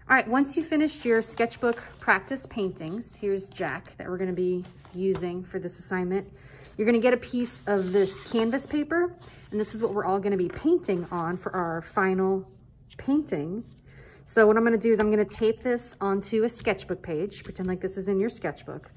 All right, once you finished your sketchbook practice paintings, here's Jack that we're gonna be using for this assignment. You're gonna get a piece of this canvas paper, and this is what we're all gonna be painting on for our final painting. So what I'm gonna do is I'm gonna tape this onto a sketchbook page, pretend like this is in your sketchbook.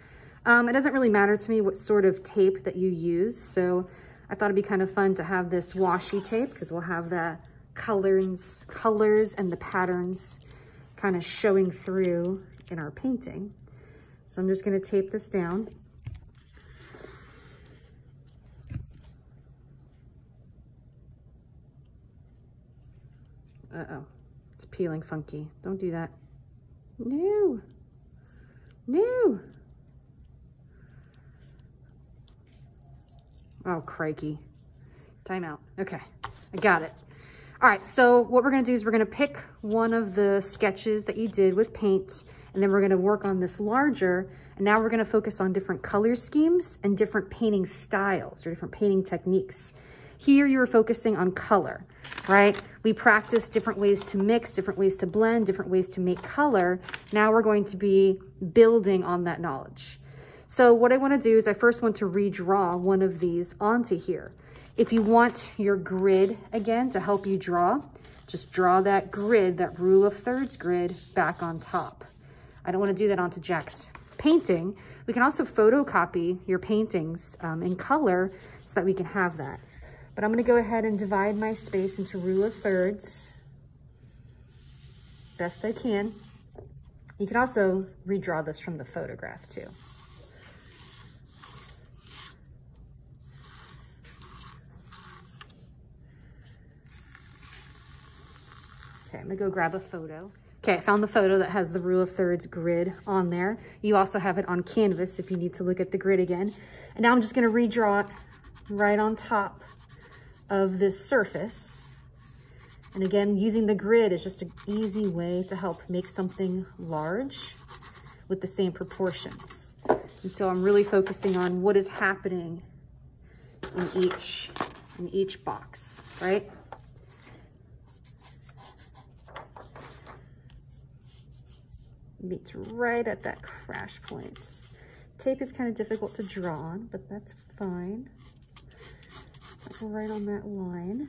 It doesn't really matter to me what sort of tape that you use, so I thought it'd be kind of fun to have this washi tape because we'll have the colors and the patterns kind of showing through in our painting. So I'm just going to tape this down. Uh-oh, it's peeling funky. Don't do that. No, no. Oh, crikey. Time out. Okay, I got it. All right, so what we're gonna do is we're gonna pick one of the sketches that you did with paint, and then we're gonna work on this larger, and now we're gonna focus on different color schemes and different painting styles or different painting techniques. Here you were focusing on color, right? We practiced different ways to mix, different ways to blend, different ways to make color. Now we're going to be building on that knowledge. So what I wanna do is I first want to redraw one of these onto here. If you want your grid again to help you draw, just draw that grid, that rule of thirds grid back on top. I don't want to do that onto Jack's painting. We can also photocopy your paintings in color so that we can have that. But I'm going to go ahead and divide my space into rule of thirds best I can. You can also redraw this from the photograph too. Okay, I'm gonna go grab a photo. Okay, I found the photo that has the rule of thirds grid on there. You also have it on canvas if you need to look at the grid again. And now I'm just gonna redraw it right on top of this surface. And again, using the grid is just an easy way to help make something large with the same proportions. And so I'm really focusing on what is happening in each box, right? Meets right at that crash point. Tape is kind of difficult to draw on, but that's fine. Right on that line.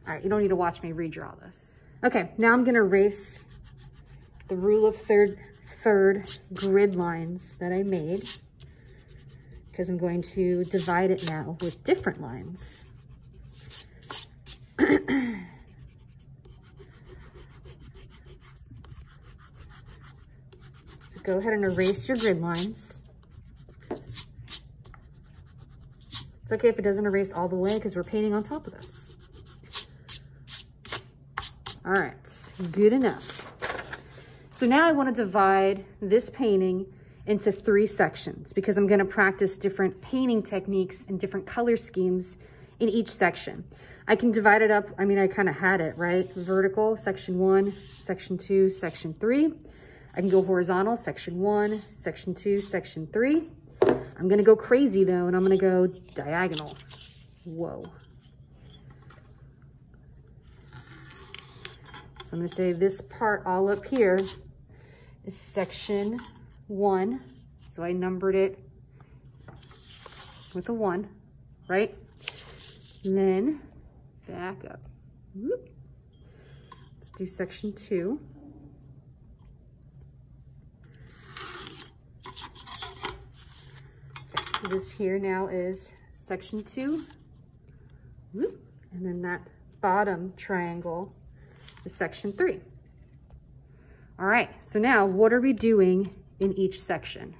All right, you don't need to watch me redraw this. Okay, now I'm gonna erase the rule of third grid lines that I made because I'm going to divide it now with different lines. Go ahead and erase your grid lines. It's okay if it doesn't erase all the way because we're painting on top of this. All right, good enough. So now I want to divide this painting into 3 sections because I'm going to practice different painting techniques and different color schemes in each section. I can divide it up. I mean, I kind of had it, right? Vertical, section 1, section 2, section 3. I can go horizontal, section 1, section 2, section 3. I'm gonna go crazy though, and I'm gonna go diagonal. Whoa. So I'm gonna say this part all up here is section 1. So I numbered it with a 1, right? And then back up. Whoop. Let's do section 2. So this here now is section 2. Whoop. And then that bottom triangle is section 3. All right, so now what are we doing in each section?